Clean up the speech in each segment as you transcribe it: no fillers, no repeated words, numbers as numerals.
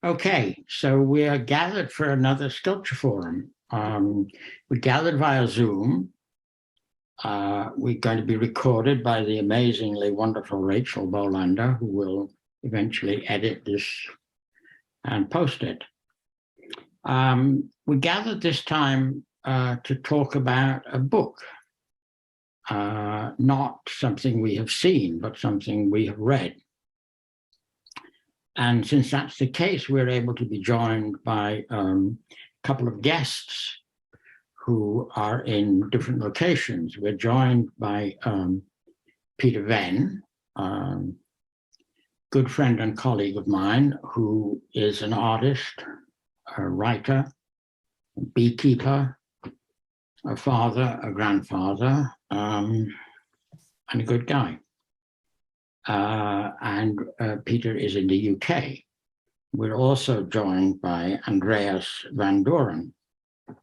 Okay, so we are gathered for another sculpture forum. We gathered via Zoom. We're going to be recorded by the amazingly wonderful Rachael Bohlander, who will eventually edit this and post it. We gathered this time to talk about a book, not something we have seen, but something we have read. And since that's the case, we're able to be joined by a couple of guests who are in different locations. We're joined by Peter Venn, good friend and colleague of mine, who is an artist, a writer, a beekeeper, a father, a grandfather, and a good guy. Peter is in the UK. We're also joined by Andreas van Düren,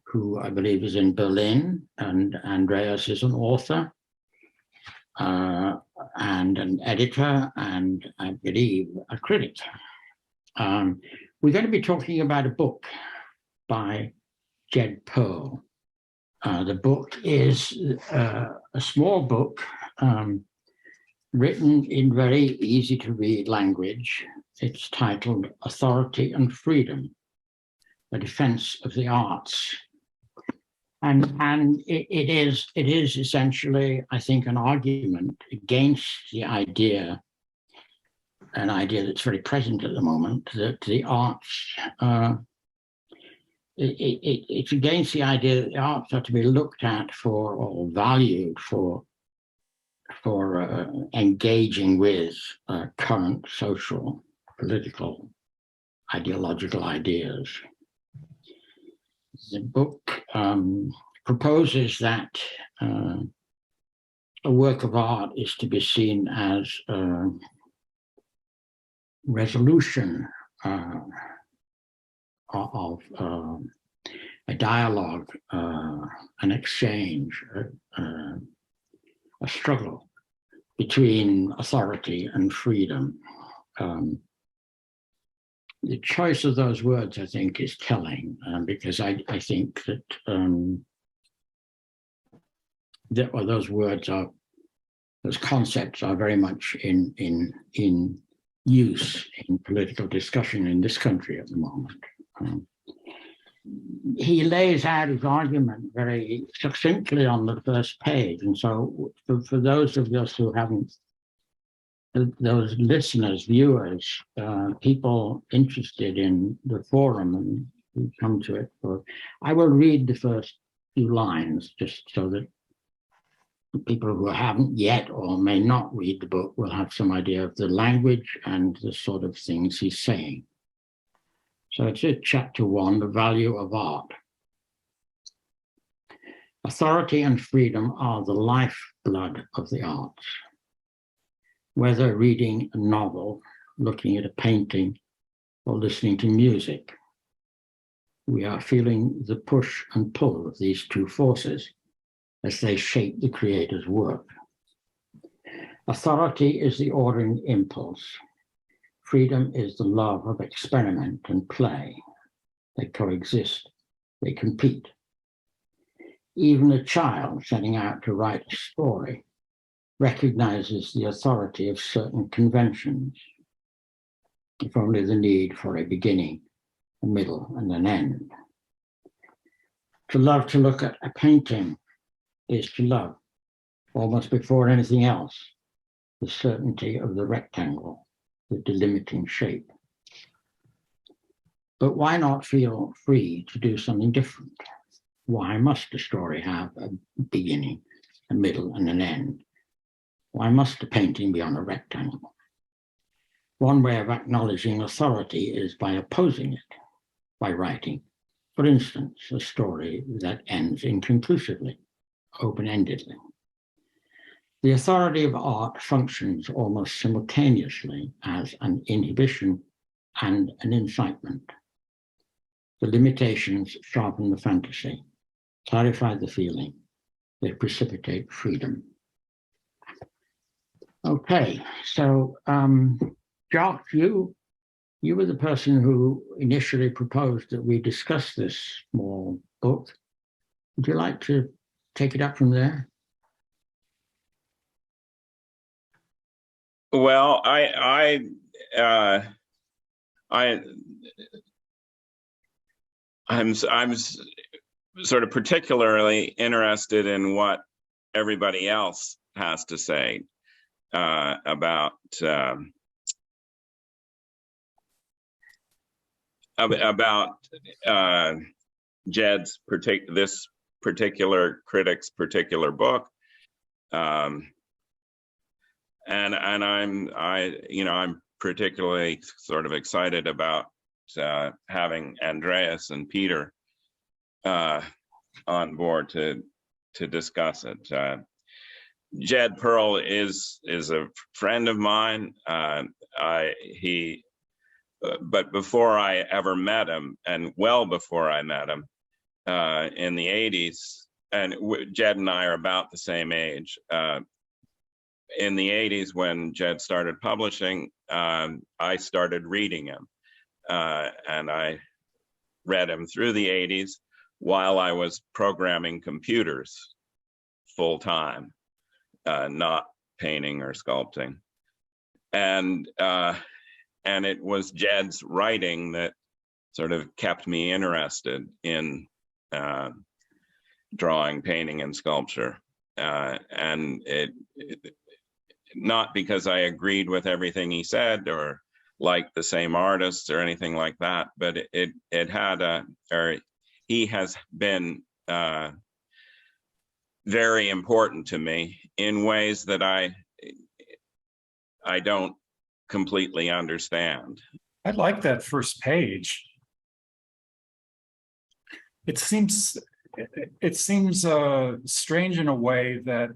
who I believe is in Berlin, and Andreas is an author and an editor, and I believe a critic. We're going to be talking about a book by Jed Perl. The book is a small book written in very easy to read language. It's titled Authority and Freedom, A Defense of the Arts. And it is essentially, I think, an argument against the idea, an idea that's very present at the moment, that the arts, it's against the idea that the arts are to be looked at for or valued for engaging with current social, political, ideological ideas. The book proposes that a work of art is to be seen as a resolution of a dialogue, an exchange, a struggle between authority and freedom. The choice of those words, I think, is telling, because I think that those words are, those concepts are very much in use in political discussion in this country at the moment. He lays out his argument very succinctly on the first page. And so for those of us who haven't, those listeners, viewers, people interested in the forum and who come to it, I will read the first few lines just so that people who haven't yet or may not read the book will have some idea of the language and the sort of things he's saying. So it's chapter 1, the value of art. Authority and freedom are the lifeblood of the arts. Whether reading a novel, looking at a painting, or listening to music, we are feeling the push and pull of these two forces as they shape the creator's work. Authority is the ordering impulse. Freedom is the love of experiment and play. They coexist, they compete. Even a child setting out to write a story recognizes the authority of certain conventions, if only the need for a beginning, a middle, and an end. To love to look at a painting is to love, almost before anything else, the certainty of the rectangle, the delimiting shape. But why not feel free to do something different? Why must a story have a beginning, a middle, and an end? Why must a painting be on a rectangle? One way of acknowledging authority is by opposing it, by writing, for instance, a story that ends inconclusively, open-endedly. The authority of art functions almost simultaneously as an inhibition and an incitement. The limitations sharpen the fantasy, clarify the feeling, they precipitate freedom. Okay, so Jock, you You were the person who initially proposed that we discuss this small book. Would you like to take it up from there? Well, I'm sort of particularly interested in what everybody else has to say about Jed's this particular critic's particular book, and I'm particularly sort of excited about having Andreas and Peter on board to discuss it. Jed Perl is a friend of mine. But before I ever met him, and well before I met him, in the 80s, and Jed and I are about the same age. In the 80s, when Jed started publishing, I started reading him. And I read him through the 80s while I was programming computers full time, not painting or sculpting. And it was Jed's writing that sort of kept me interested in drawing, painting, and sculpture. And it not because I agreed with everything he said or liked the same artists or anything like that, but he has been very important to me in ways that I don't completely understand. I like that first page. It seems strange in a way that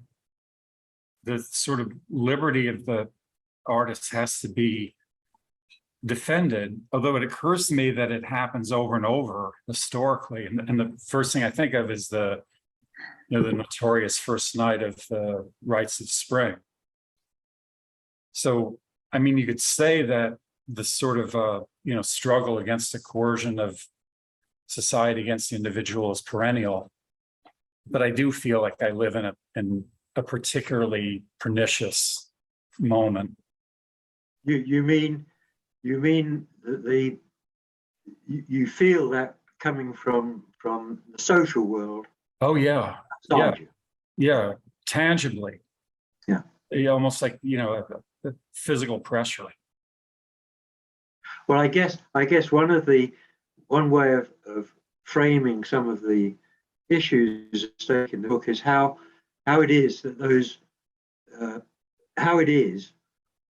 the sort of liberty of the artist has to be defended, although it occurs to me that it happens over and over historically. And the first thing I think of is the notorious first night of the Rites of Spring. So, I mean, you could say that the sort of struggle against the coercion of society against the individual is perennial, but I do feel like I live in a particularly pernicious moment. You mean that you feel that coming from the social world? Oh yeah, yeah, tangibly. Yeah, almost like the physical pressure. Well, I guess one way of framing some of the issues at stake in the book is how it is that how it is,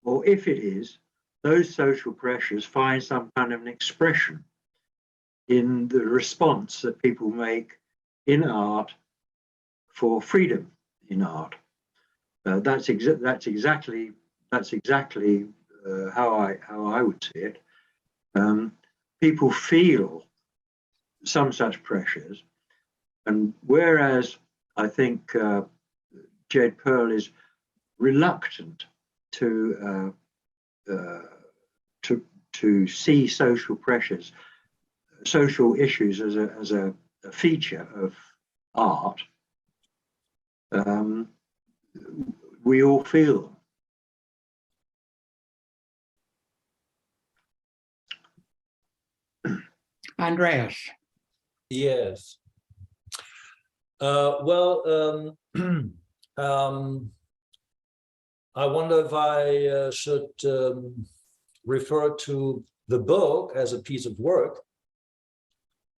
or if it is, those social pressures find some kind of an expression in the response that people make in art for freedom in art. That's exactly how I would see it. People feel some such pressures, and whereas I think Jed Perl is reluctant to see social pressures, social issues as a feature of art, we all feel them. Andreas. Yes. I wonder if I should refer to the book as a piece of work,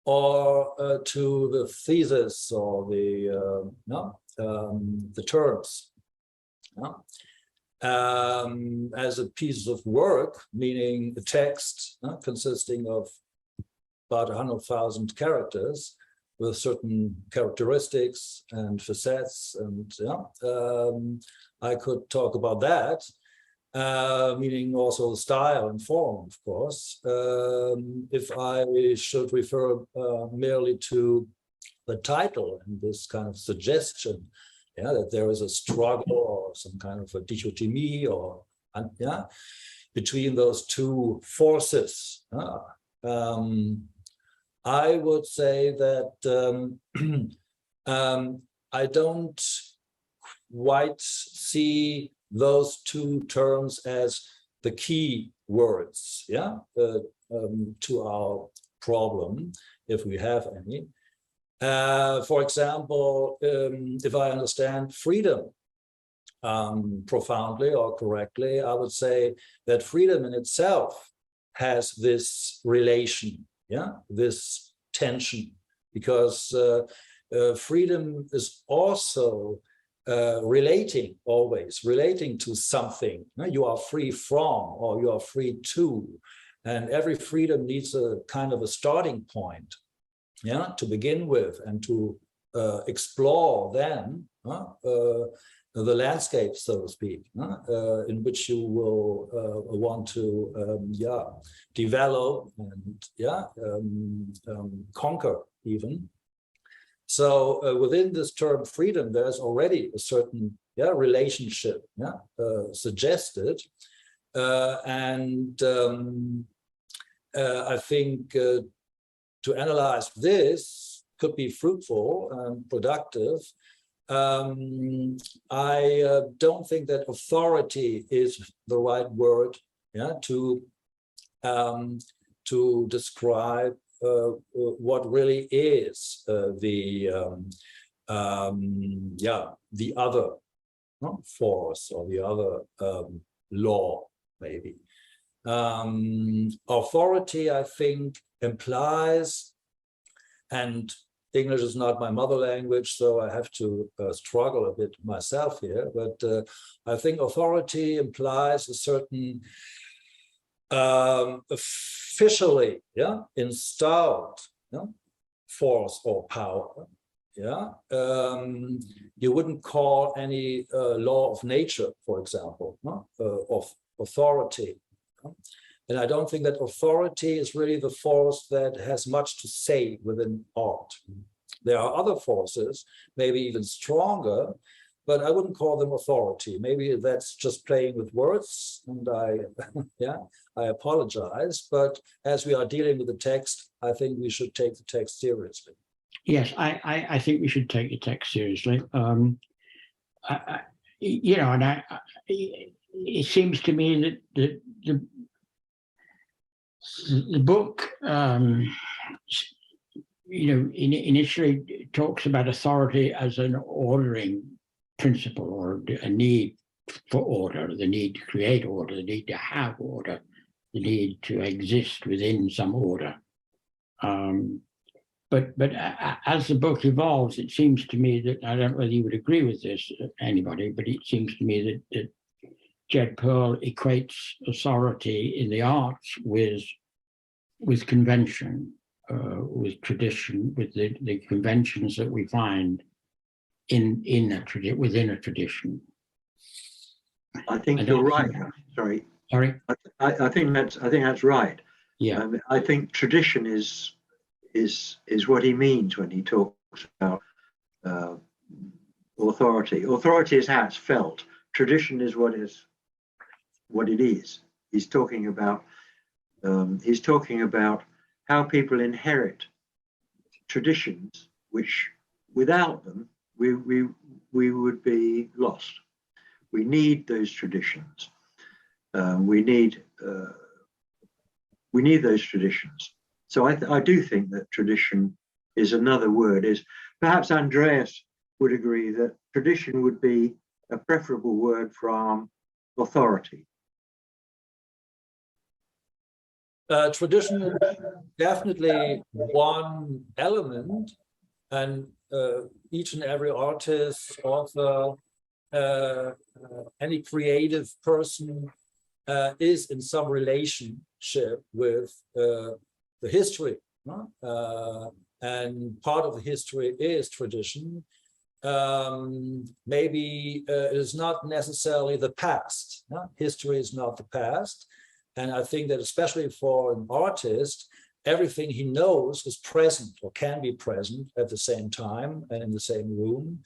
or to the thesis or the terms. As a piece of work, meaning a text consisting of about 100,000 characters with certain characteristics and facets, and I could talk about that, meaning also style and form, of course. If I should refer merely to the title and this kind of suggestion, that there is a struggle or some kind of a dichotomy, or between those two forces. I would say that I don't quite see those two terms as the key words, to our problem, if we have any. For example, if I understand freedom profoundly or correctly, I would say that freedom in itself has this relation, this tension, because freedom is also relating to something. You are free from, or you are free to, and every freedom needs a kind of a starting point, to begin with, and to explore then the landscape, so to speak, in which you will want to develop and conquer even. So within this term freedom, there's already a certain relationship suggested, and I think to analyze this could be fruitful and productive. I don't think that authority is the right word to describe what really is the other force or the other law, maybe. Authority, I think, implies, and English is not my mother language, so I have to struggle a bit myself here, but I think authority implies a certain officially installed force or power. You wouldn't call any law of nature, for example, of authority. And I don't think that authority is really the force that has much to say within art. There are other forces, maybe even stronger, but I wouldn't call them authority. Maybe that's just playing with words, and I apologize. But as we are dealing with the text, I think we should take the text seriously. Yes, I think we should take the text seriously. It seems to me that the book, initially talks about authority as an ordering principle, or a need for order, the need to create order, the need to have order, the need to exist within some order. But as the book evolves, it seems to me that, I don't know whether you would agree with this, anybody, but it seems to me that Jed Perl equates authority in the arts with convention, with tradition, with the conventions that we find within a tradition. I think you're right. Sorry. I think that's right. Yeah. I think tradition is what he means when he talks about authority. Authority is how it's felt. Tradition is what it is. He's talking about how people inherit traditions, which without them we would be lost. We need those traditions. We need those traditions. So I do think that tradition is another word. Perhaps Andreas would agree that tradition would be a preferable word from authority. Tradition is definitely one element, and each and every artist, author, any creative person is in some relationship with the history, and part of the history is tradition. Maybe it is not necessarily the past. History is not the past. And I think that especially for an artist, everything he knows is present or can be present at the same time and in the same room.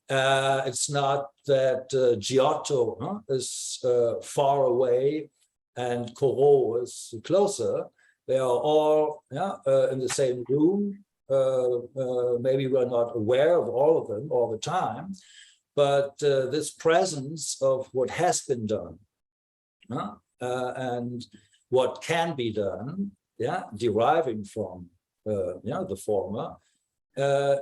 It's not that Giotto is far away and Corot is closer. They are all in the same room. Maybe we're not aware of all of them all the time, but this presence of what has been done and what can be done, deriving from the former,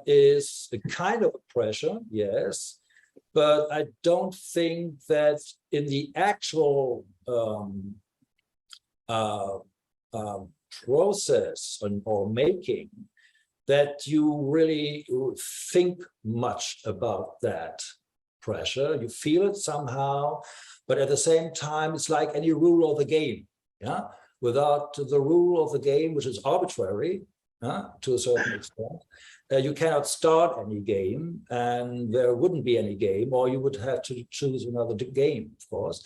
is a kind of pressure, yes, but I don't think that in the actual process or making that you really think much about that pressure. You feel it somehow, but at the same time, it's like any rule of the game. Without the rule of the game, which is arbitrary to a certain extent, you cannot start any game, and there wouldn't be any game, or you would have to choose another game, of course.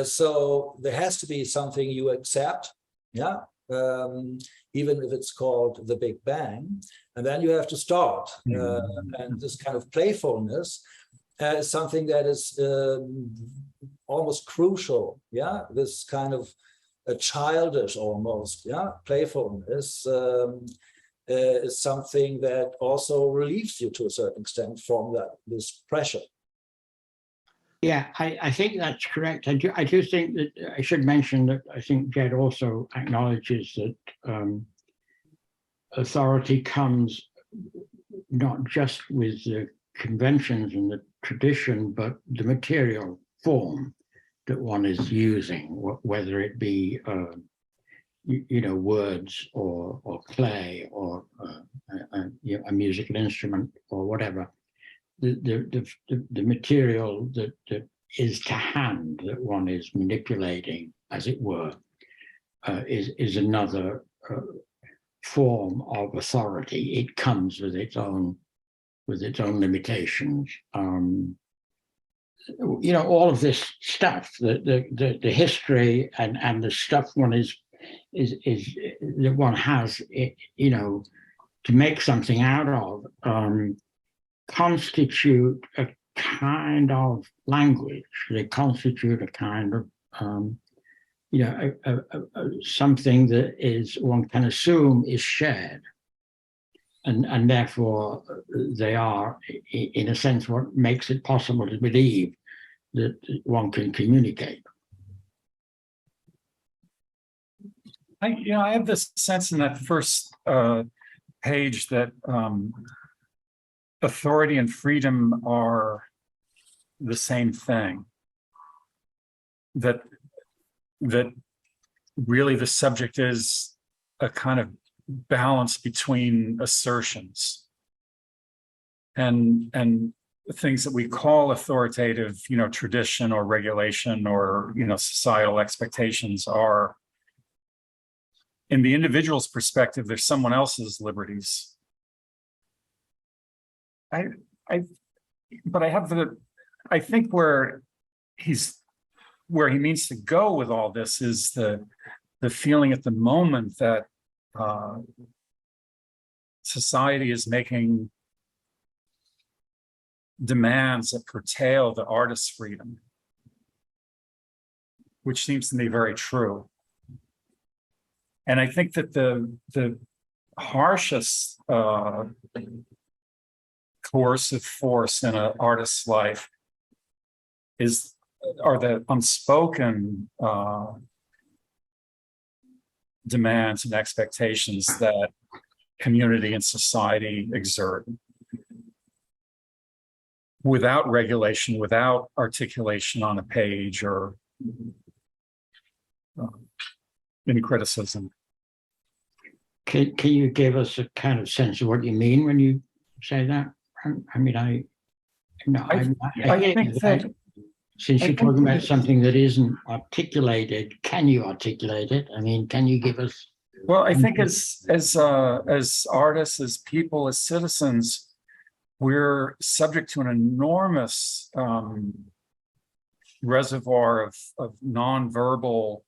So there has to be something you accept, even if it's called the Big Bang, and then you have to start. And this kind of playfulness is something that is almost crucial. This kind of a childish almost, playfulness is something that also relieves you to a certain extent from this pressure. Yeah, I think that's correct. I do think that I should mention that I think Jed also acknowledges that authority comes not just with the conventions and the tradition, but the material form that one is using, whether it be words or clay or a musical instrument or whatever. The material that is to hand, that one is manipulating, as it were, is another form of authority. It comes with its own limitations. All of this stuff, the history and the stuff one is that one has, to make something out of, constitute a kind of language. They constitute a kind of something that is, one can assume, is shared, and therefore they are, in a sense, what makes it possible to believe that one can communicate. I have this sense in that first page that authority and freedom are the same thing. That really the subject is a kind of balance between assertions and things that we call authoritative, tradition or regulation or societal expectations are, in the individual's perspective, they're someone else's liberties. But I think where he means to go with all this is the feeling at the moment that society is making demands that curtail the artist's freedom, which seems to me very true. And I think that the harshest coercive force in an artist's life are the unspoken demands and expectations that community and society exert without regulation, without articulation on a page or in criticism. Can you give us a kind of sense of what you mean when you say that? I mean, I think that since you're talking about something that isn't articulated, can you articulate it? I mean, can you give us? Well, I think as artists, as people, as citizens, we're subject to an enormous reservoir of nonverbal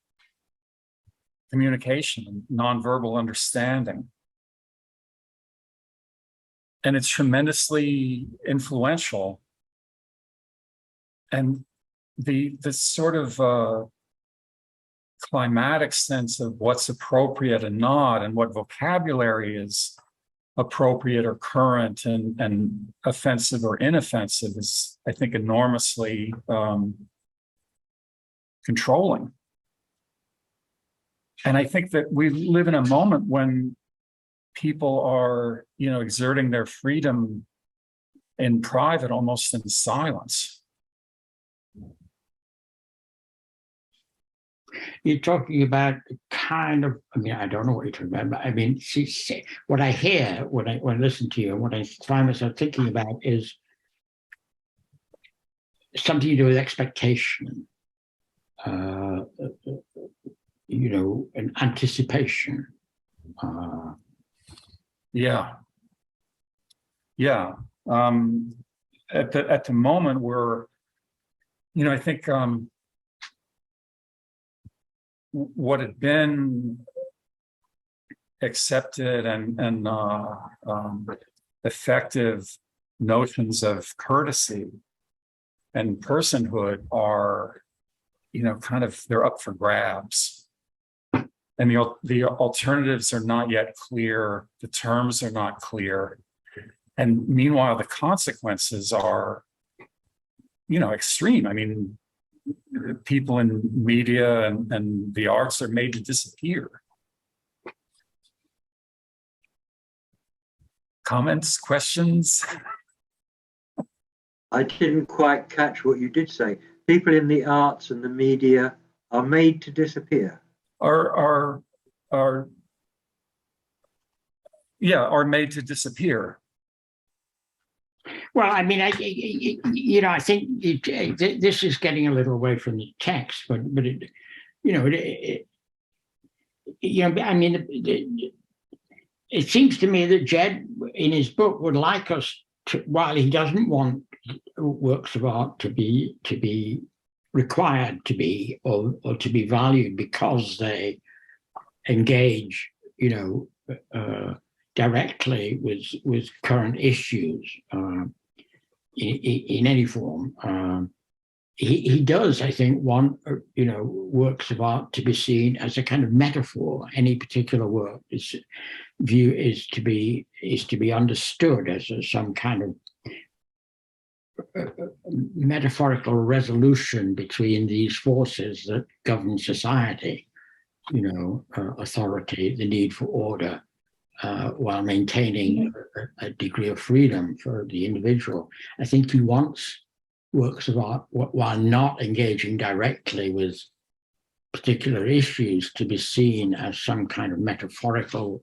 communication, nonverbal understanding. And it's tremendously influential. And the sort of climatic sense of what's appropriate and not, and what vocabulary is appropriate or current and offensive or inoffensive is, I think, enormously controlling. And I think that we live in a moment when people are, exerting their freedom in private, almost in silence. You're talking about kind of, I don't know what you're talking about, but see, what I hear when I listen to you, what I find myself thinking about is something to do with expectation, an anticipation. Yeah. At the moment we're, I think what had been accepted and effective notions of courtesy and personhood are, they're up for grabs. And the alternatives are not yet clear. The terms are not clear. And meanwhile, the consequences are, extreme. People in media and the arts are made to disappear. Comments, questions? I didn't quite catch what you did say. People in the arts and the media are made to disappear. Are made to disappear. Well, I think this is getting a little away from the text, but it seems to me that Jed, in his book, would like us to, while he doesn't want works of art to be required to be or to be valued because they engage, directly with current issues in any form. He does, I think, want works of art to be seen as a kind of metaphor. Any particular work is to be understood as some kind of metaphorical resolution between these forces that govern society. Authority, the need for order, while maintaining a degree of freedom for the individual. I think he wants works of art, while not engaging directly with particular issues, to be seen as some kind of metaphorical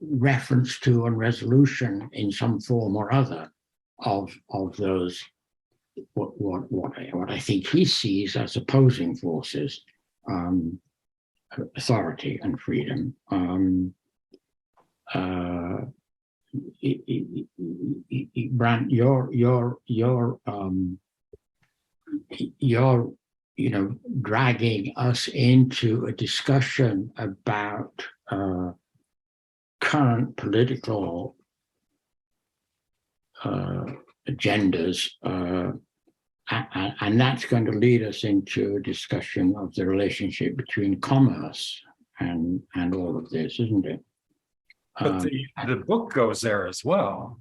reference to and resolution in some form or other of those what I think he sees as opposing forces. Authority and freedom. Brandt, you're dragging us into a discussion about current political agendas, and that's going to lead us into a discussion of the relationship between commerce and all of this, isn't it? But the book goes there as well,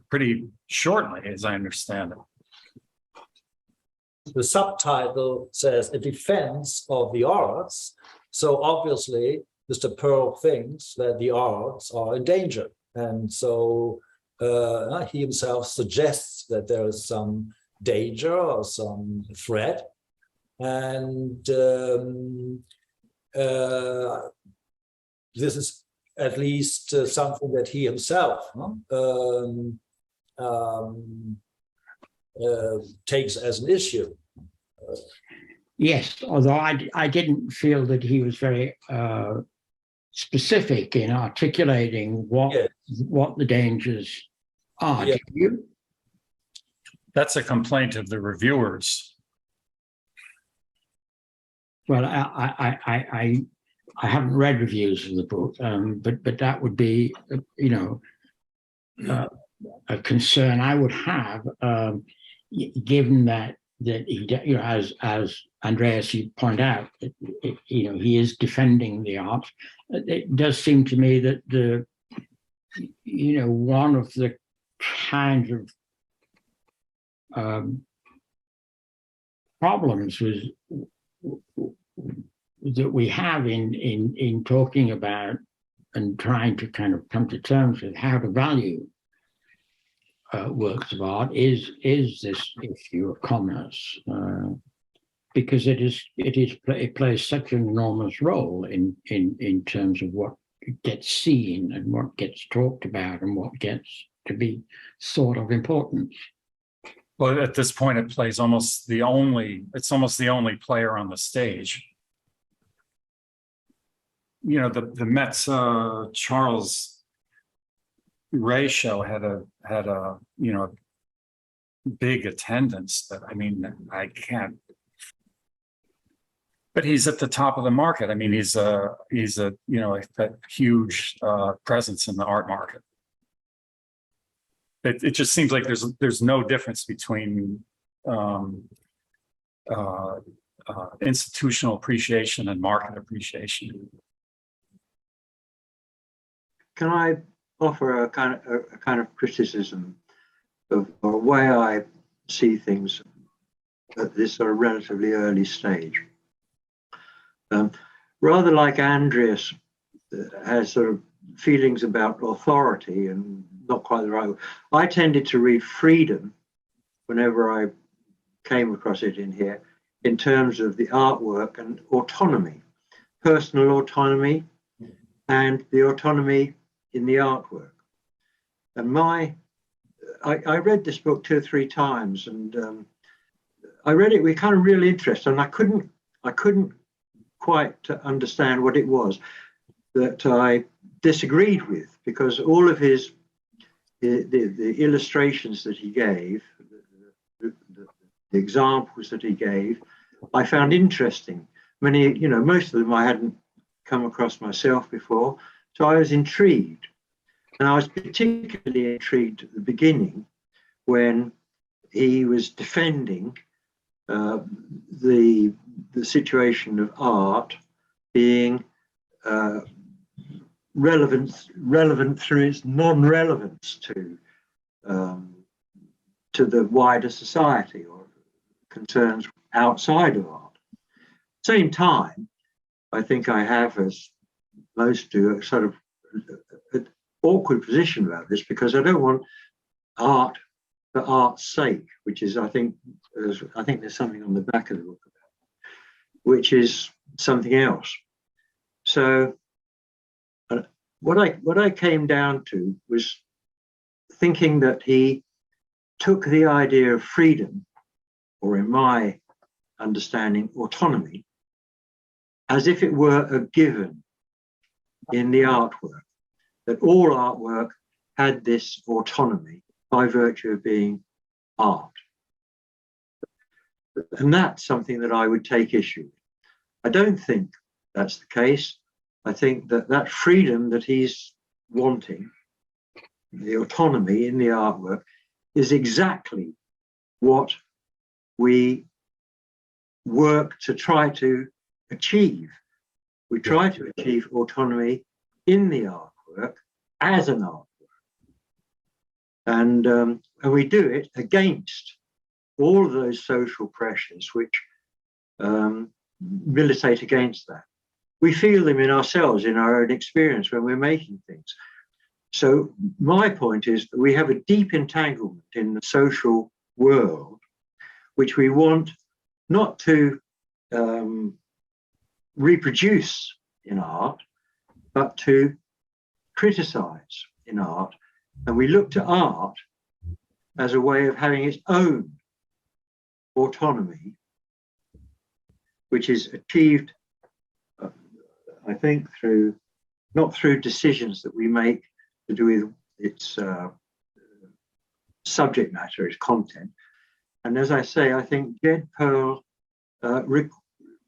pretty shortly, as I understand it. The subtitle says "A Defense of the Arts." So obviously, Mr. Perl thinks that the arts are in danger. And so he himself suggests that there is some danger or some threat. And this is at least something that he himself takes as an issue. Yes, although I didn't feel that he was very specific in articulating what the dangers are. Yeah. Did you? That's a complaint of the reviewers. Well, I haven't read reviews of the book, but that would be, a concern I would have, given that he, as Andreas, you point out, he is defending the art. It does seem to me that one of the kinds of problems that we have in talking about and trying to kind of come to terms with how to value works of art is this issue of commerce. Because it plays such an enormous role in terms of what gets seen and what gets talked about and what gets to be thought of importance. Well, at this point, it plays almost the only player on the stage. The Met's Charles Ray show had a big attendance that, I can't. But he's at the top of the market. He's a huge presence in the art market. It just seems like there's no difference between institutional appreciation and market appreciation. Can I offer a kind of criticism of the way I see things at this sort of relatively early stage? Rather like Andreas has sort of feelings about authority and not quite the right way, I tended to read freedom whenever I came across it in here in terms of the artwork and autonomy, personal autonomy and the autonomy in the artwork. And I read this book 2 or 3 times, and I read it with kind of real interest, and I couldn't quite understand what it was that I disagreed with, because all of the illustrations that he gave, the examples that he gave, I found interesting. Most of them I hadn't come across myself before, so I was intrigued. And I was particularly intrigued at the beginning when he was defending the situation of art being relevant through its non-relevance to the wider society or concerns outside of art. Same time, I think I have, as most do, a sort of an awkward position about this, because I don't want art for art's sake, which is, I think there's something on the back of the book about, which is something else. So what I came down to was thinking that he took the idea of freedom, or in my understanding, autonomy, as if it were a given in the artwork, that all artwork had this autonomy by virtue of being art. And that's something that I would take issue with. I don't think that's the case. I think that freedom that he's wanting, the autonomy in the artwork, is exactly what we work to try to achieve. We try to achieve autonomy in the artwork as an artwork. And we do it against all of those social pressures which militate against that. We feel them in ourselves, in our own experience when we're making things. So my point is that we have a deep entanglement in the social world, which we want not to reproduce in art, but to criticize in art. And we look to art as a way of having its own autonomy, which is achieved, I think, not through decisions that we make to do with its subject matter, its content. And as I say, I think Jed Perl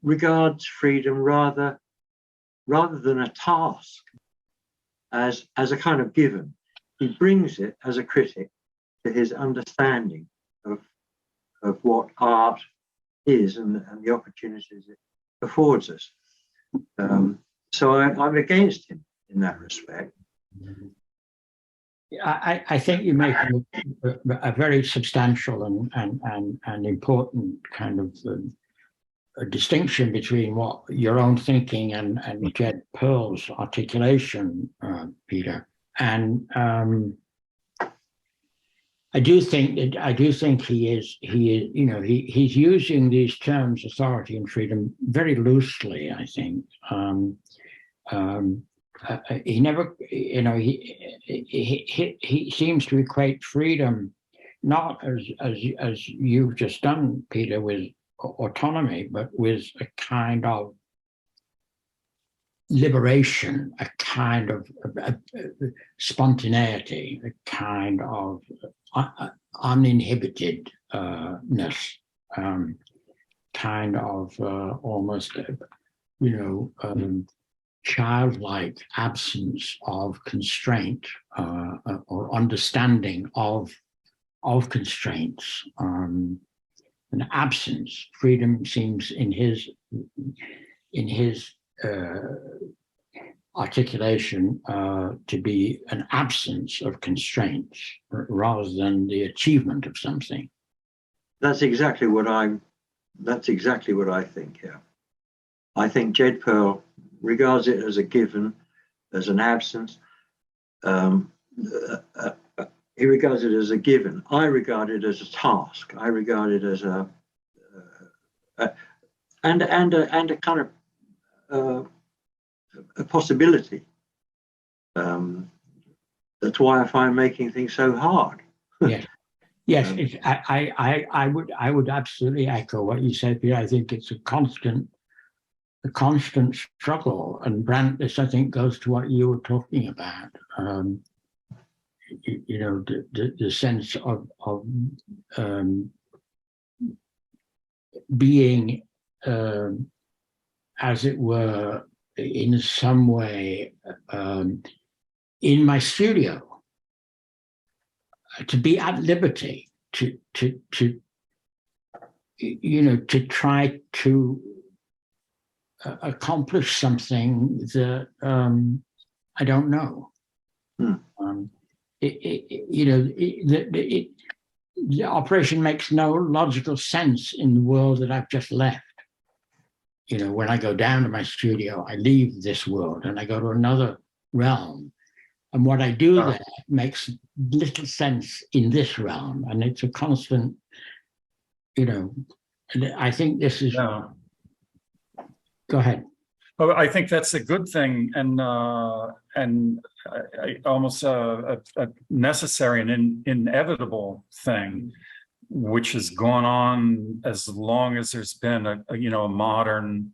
regards freedom rather than a task, as a kind of given. He brings it as a critic to his understanding of what art is and the opportunities it affords us. So I'm against him in that respect. I think you make a very substantial and important kind of a distinction between what your own thinking and Jed Perl's articulation, Peter. And I do think he is, you know, he's using these terms, authority and freedom, very loosely, I think. He never, you know, he seems to equate freedom not as you've just done, Peter, with autonomy, but with a kind of liberation, a kind of spontaneity, a kind of uninhibitedness, kind of almost, you know, childlike absence of constraint or understanding of constraints. An absence. Freedom seems in his articulation to be an absence of constraints rather than the achievement of something. That's exactly what I think. Yeah, I think Jed Perl regards it as a given, as an absence. He regards it as a given. I regard it as a task. I regard it as a kind of a possibility. That's why I find making things so hard. Yes, yes. I would absolutely echo what you said, Peter. I think it's a constant struggle, and Brandt, this I think goes to what you were talking about. You know, the sense of being, as it were, in some way, in my studio, to be at liberty, to you know, to try to accomplish something that I don't know. You know, the operation makes no logical sense in the world that I've just left. You know, when I go down to my studio, I leave this world and I go to another realm. And what I do there makes little sense in this realm. And it's a constant, you know, and I think this is... Yeah. Go ahead. Oh, I think that's a good thing, and almost a necessary and inevitable thing, which has gone on as long as there's been a modern,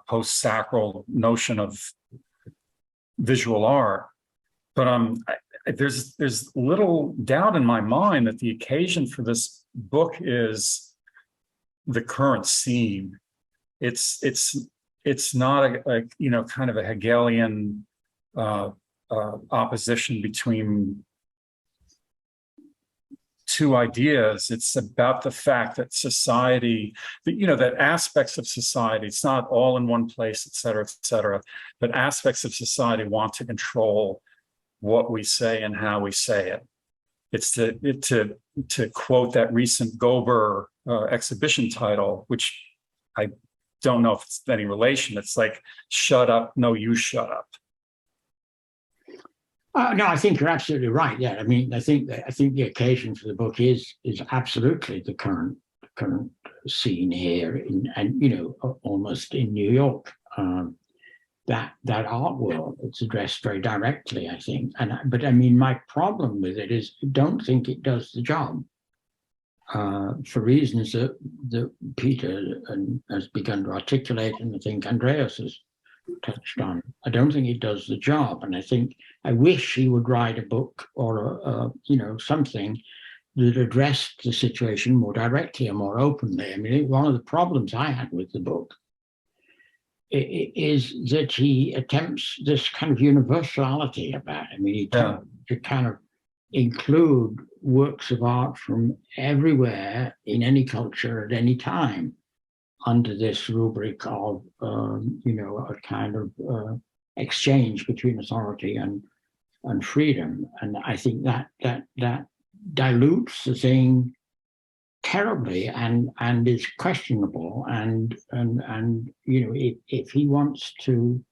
post-sacral notion of visual art. But there's little doubt in my mind that the occasion for this book is the current scene. It's not a kind of a Hegelian opposition between two ideas. It's about the fact that society, that aspects of society, it's not all in one place, et cetera, but aspects of society want to control what we say and how we say it. It's to quote that recent Gober exhibition title, which I don't know if it's any relation. It's like, shut up, no, you shut up. No, I think you're absolutely right. Yeah, I mean, I think the occasion for the book is absolutely the current scene here, and almost in New York. That art world, it's addressed very directly, I think. But I mean, my problem with it is I don't think it does the job. For reasons that Peter has begun to articulate, and I think Andreas has touched on. I don't think it does the job, and I wish he would write a book or something that addressed the situation more directly and more openly. I mean, one of the problems I had with the book is that he attempts this kind of universality about it. I mean, he attempts to kind of include works of art from everywhere in any culture at any time under this rubric of, a kind of exchange between authority and freedom. And I think that dilutes the thing terribly and is questionable. And if he wants to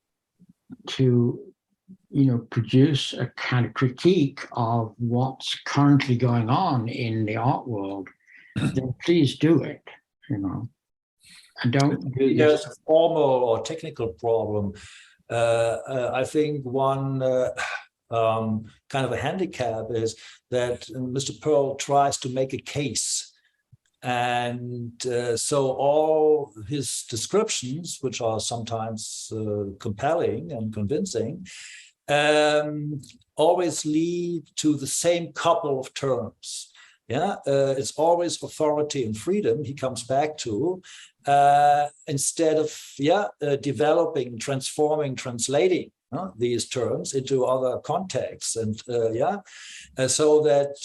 produce a kind of critique of what's currently going on in the art world, then please do it, And don't do this. There's a formal or technical problem. I think one kind of a handicap is that Mr. Perl tries to make a case. And so all his descriptions, which are sometimes compelling and convincing, always lead to the same couple of terms. It's always authority and freedom he comes back to, instead of developing, transforming, translating these terms into other contexts, and so that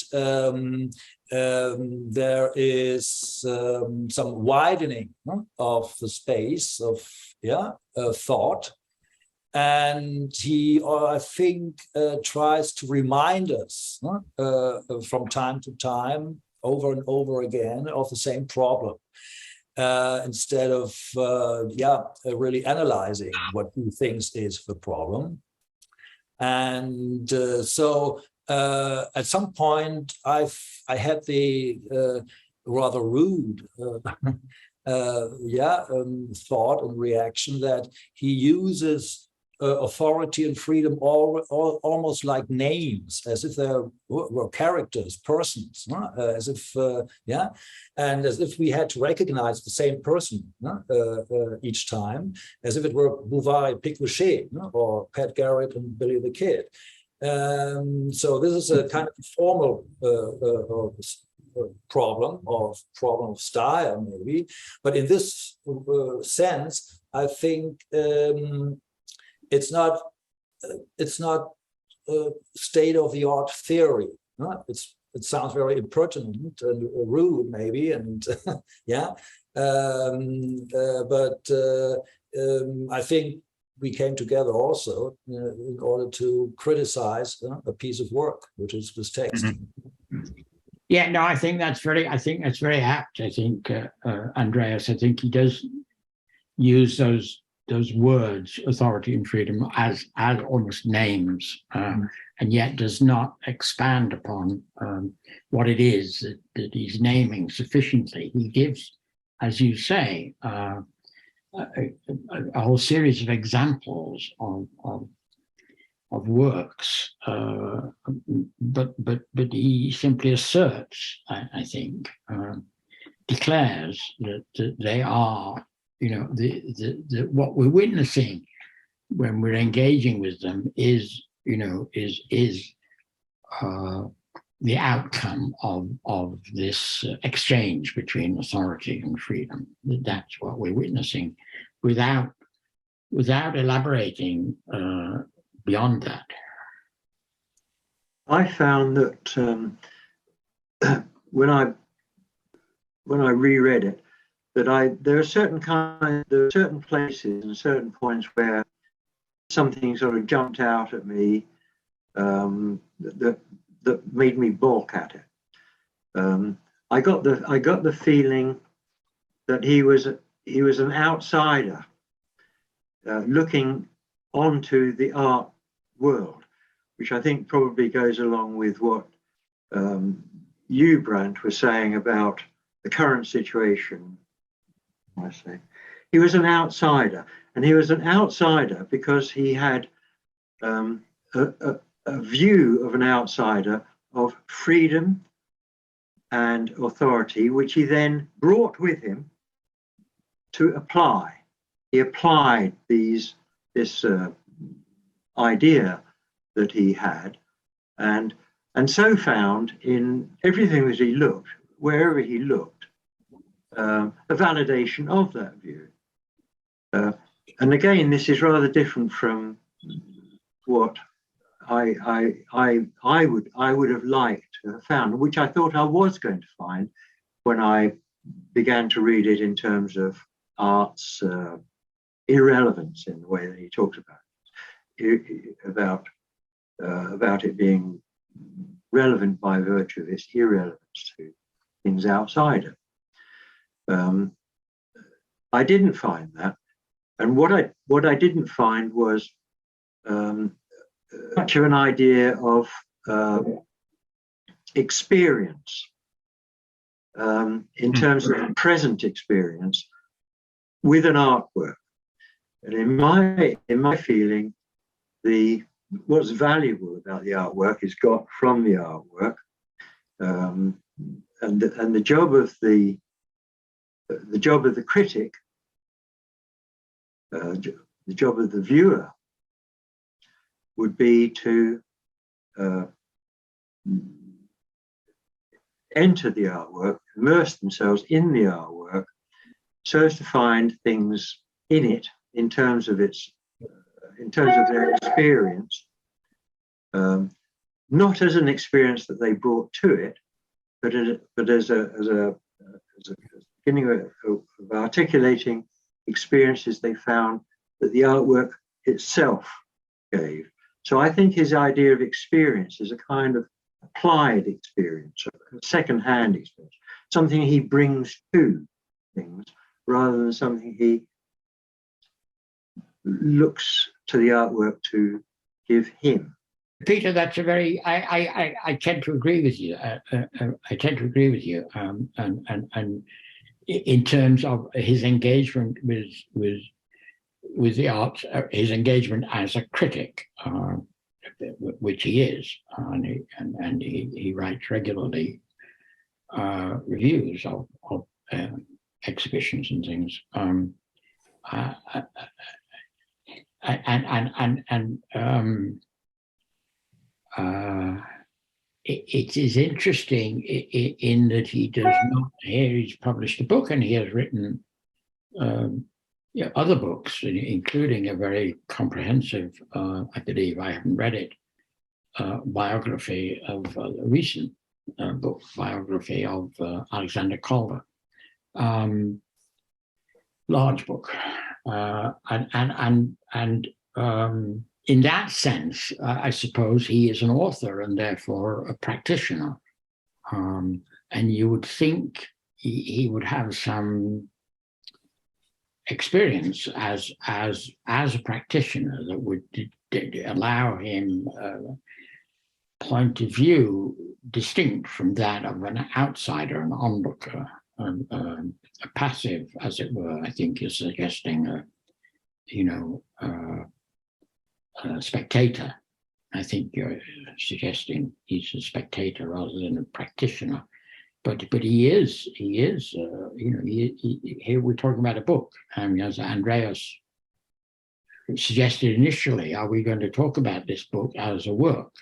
there is some widening of the space of thought. And he, I think, tries to remind us from time to time, over and over again, of the same problem, instead of really analyzing what he thinks is the problem. And so at some point, I had the rather rude thought and reaction that he uses authority and freedom almost like names, as if they were characters, persons, as if and as if we had to recognize the same person each time, as if it were Bouvard, Picouchet, or Pat Garrett and Billy the Kid. So this is a kind of formal problem of style, maybe, but in this sense, I think it's not state-of-the-art theory. It sounds very impertinent and rude, maybe, and but I think we came together also in order to criticize a piece of work, which is this text. Yeah, no, I think that's very apt. I think Andreas, I think he does use those words, authority and freedom, as almost names, and yet does not expand upon what it is that he's naming sufficiently. He gives, as you say, a whole series of examples of works, but he simply asserts, I think, declares that they are, what we're witnessing when we're engaging with them is the outcome of this exchange between authority and freedom. That's what we're witnessing, without elaborating beyond that. I found that when I reread it, that there are certain places and certain points where something sort of jumped out at me that made me balk at it. I got the feeling that he was an outsider looking onto the art world, which I think probably goes along with what you, Brandt, were saying about the current situation. I say he was an outsider, and he was an outsider because he had a view of an outsider of freedom and authority, which he then brought with him to apply. He applied this idea that he had, and so found in everything that he looked, wherever he looked, a validation of that view. And again, this is rather different from what would have liked to have found, which I thought I was going to find when I began to read it in terms of art's irrelevance in the way that he talks about it being relevant by virtue of its irrelevance to things outside it. I didn't find that, and what I didn't find was much of an idea of experience in terms of present experience with an artwork. And in my feeling, what's valuable about the artwork is got from the artwork, and the job of the critic, the job of the viewer, would be to enter the artwork, immerse themselves in the artwork, so as to find things in it in terms of their experience, not as an experience that they brought to it, but as a beginning of articulating experiences they found that the artwork itself gave. So I think his idea of experience is a kind of applied experience, a second-hand experience, something he brings to things rather than something he looks to the artwork to give him. Peter, that's a very. I tend to agree with you. I tend to agree with you. And in terms of his engagement with the arts, his engagement as a critic, which he is, and he writes regularly reviews of exhibitions and things. It is interesting in that he does not. Here he's published a book, and he has written other books, including a very comprehensive, I believe, I haven't read it, biography of a recent book, biography of Alexander Calder, large book, and in that sense, I suppose he is an author and therefore a practitioner, and you would think he would have some experience as a practitioner that would allow him a point of view distinct from that of an outsider, an onlooker, a passive, as it were. I think you're suggesting a spectator. I think you're suggesting he's a spectator rather than a practitioner. But he is. Here we're talking about a book, and as Andreas suggested initially, are we going to talk about this book as a work?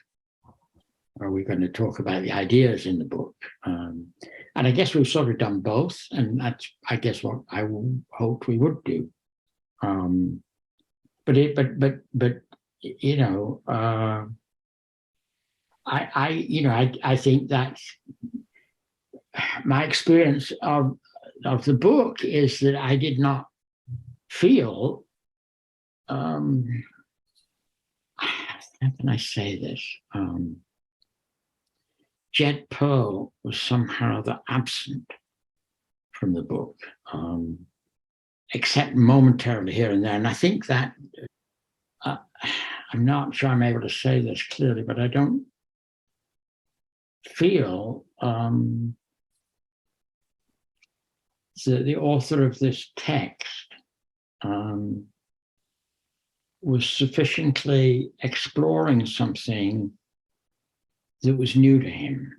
Are we going to talk about the ideas in the book? And I guess we've sort of done both, and that's, I guess, what I hoped we would do. But I think that's my experience of the book is that I did not feel, how can I say this? Jed Perl was somehow absent from the book, except momentarily here and there. And I think that, I'm not sure I'm able to say this clearly, but I don't feel the author of this text was sufficiently exploring something that was new to him,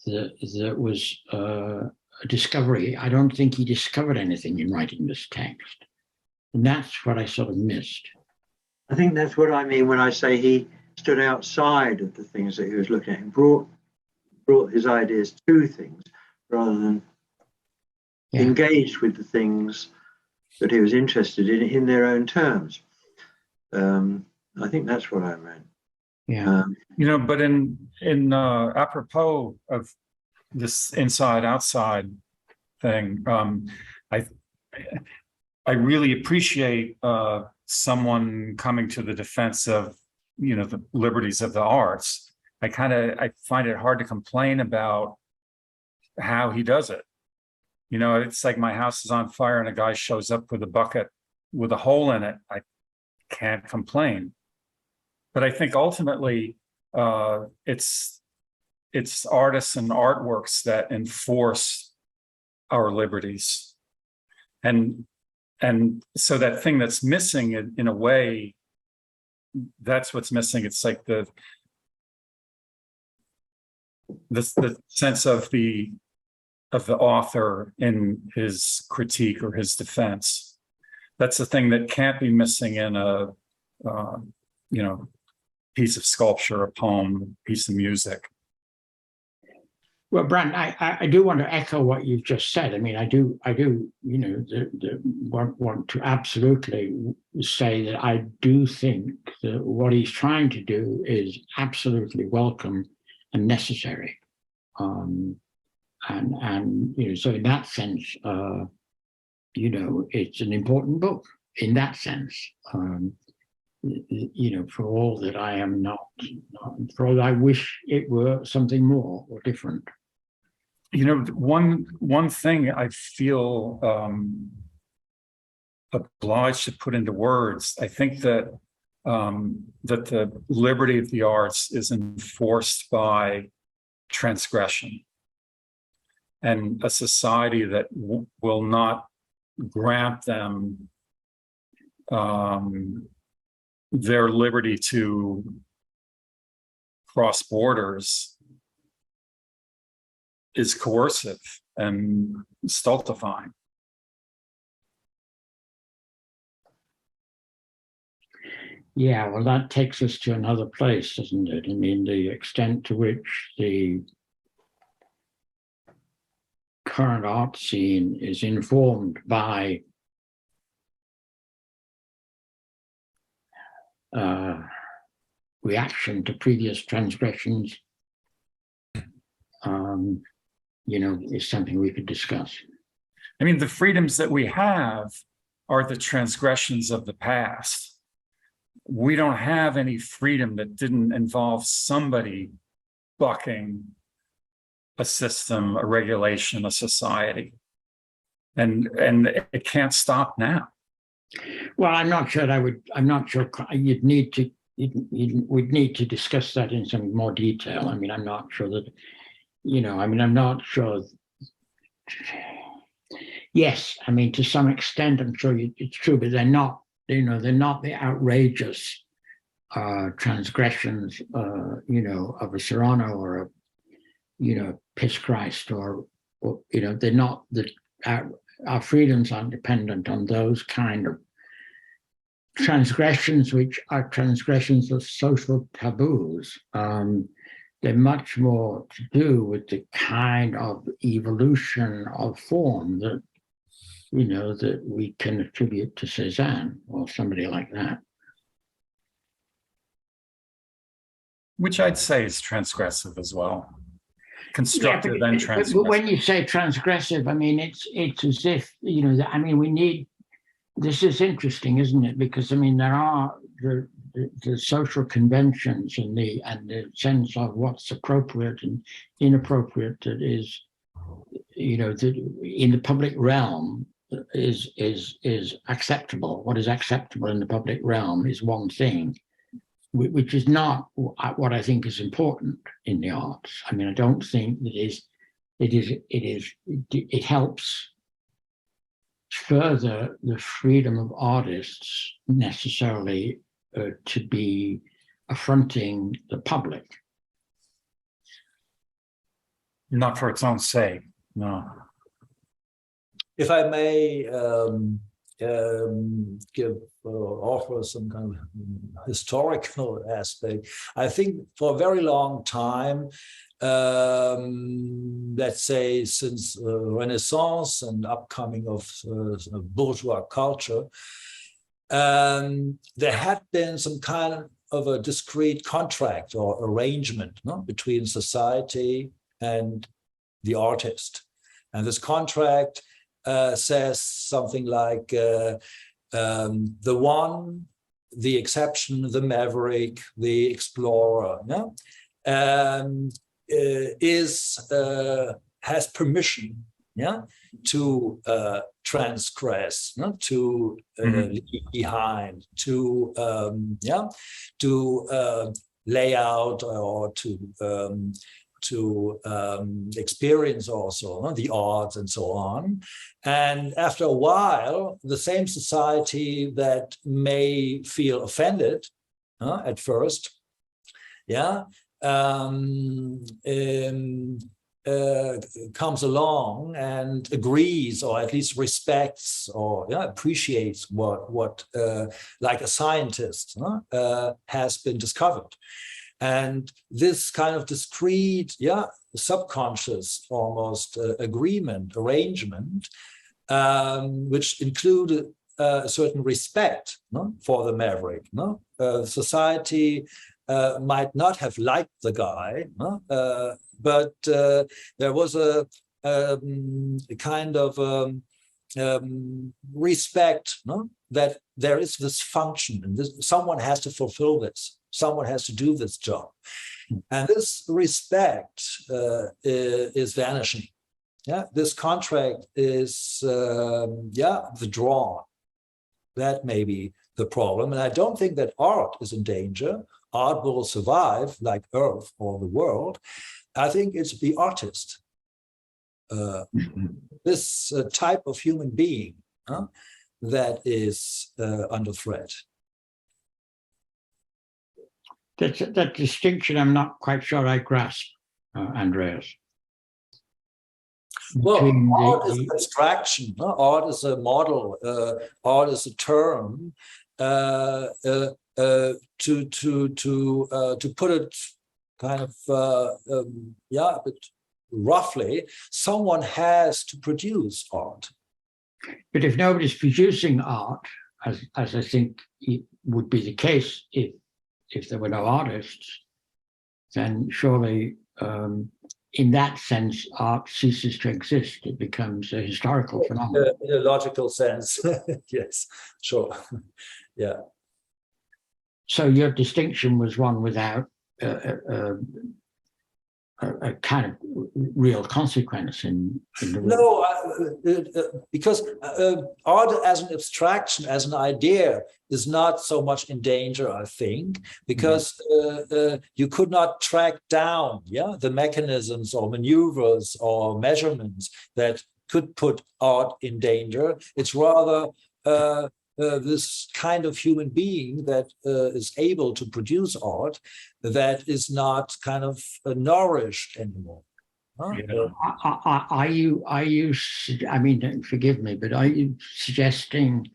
that was a discovery. I don't think he discovered anything in writing this text. And that's what I sort of missed. I think that's what I mean when I say he stood outside of the things that he was looking at and brought his ideas to things rather than engaged with the things that he was interested in their own terms. I think that's what I meant. Yeah. You know, but in apropos of this inside outside thing, I really appreciate someone coming to the defense of, you know, the liberties of the arts. I find it hard to complain about how he does it. You know, it's like my house is on fire and a guy shows up with a bucket with a hole in it. I can't complain. But I think ultimately it's artists and artworks that enforce our liberties. And so that thing that's missing in a way, that's what's missing. It's like the sense of the author in his critique or his defense. That's the thing that can't be missing in a you know, piece of sculpture, a poem, a piece of music. Well, Brandt, I do want to echo what you've just said. I mean, I do, you know, want to absolutely say that I do think that what he's trying to do is absolutely welcome and necessary. And you know, so in that sense, you know, it's an important book in that sense. You know, for all that I am not, for all I wish it were something more or different. You know, one thing I feel obliged to put into words, I think that that the liberty of the arts is enforced by transgression, and a society that will not grant them their liberty to cross borders is coercive and stultifying. Yeah, well, that takes us to another place, doesn't it? I mean, the extent to which the current art scene is informed by reaction to previous transgressions, you know, is something we could discuss. I mean, the freedoms that we have are the transgressions of the past. We don't have any freedom that didn't involve somebody bucking a system, a regulation, a society. And it can't stop now. Well, I'm not sure we'd need to discuss that in some more detail. I mean, I'm not sure that, you know, I mean, I'm not sure. Yes, I mean, to some extent, I'm sure it's true, but they're not, you know, they're not the outrageous transgressions, you know, of a Serrano or a, you know, Piss Christ or you know, they're not our freedoms aren't dependent on those kind of transgressions, which are transgressions of social taboos. They're much more to do with the kind of evolution of form that, you know, that we can attribute to Cézanne or somebody like that. Which I'd say is transgressive as well. Constructive and transgressive. But when you say transgressive, I mean, it's as if, you know, I mean, we need, this is interesting, isn't it? Because, I mean, there are the social conventions and the sense of what's appropriate and inappropriate that is, you know, that in the public realm is acceptable. What is acceptable in the public realm is one thing, which is not what I think is important in the arts. I mean, I don't think that it helps further the freedom of artists necessarily to be affronting the public. Not for its own sake, no. If I may offer some kind of historical aspect, I think for a very long time, let's say since Renaissance and upcoming of bourgeois culture, there had been some kind of a discrete contract or arrangement, no, between society and the artist. And this contract says something like the one, the exception, the maverick, the explorer, no? Has permission, yeah, to transgress, no? To leave behind, to lay out or to experience also, no? The arts and so on. And after a while, the same society that may feel offended at first, yeah, comes along and agrees, or at least respects, or appreciates what like a scientist has been discovered. And this kind of discrete, subconscious almost agreement, arrangement, which included a certain respect for the maverick. Society might not have liked the guy, but there was a kind of respect, that there is this function, and someone has to fulfill this. Someone has to do this job. And this respect is vanishing. Yeah, this contract is withdrawn. That may be the problem. And I don't think that art is in danger. Art will survive like Earth or the world. I think it's the artist, this type of human being that is under threat. That distinction, I'm not quite sure I grasp, Andreas. Well, art is an abstraction. Art is a model. Art is a term. To put it kind of but roughly, someone has to produce art. But if nobody's producing art, as I think it would be the case if there were no artists, then surely in that sense, art ceases to exist. It becomes a historical phenomenon. In a logical sense, yes, sure, yeah. So your distinction was one without a kind of real consequence in the no, because art as an abstraction, as an idea, is not so much in danger, I think, because you could not track down the mechanisms or maneuvers or measurements that could put art in danger. It's rather this kind of human being that is able to produce art that is not kind of nourished anymore. Are you, I mean, forgive me, but are you suggesting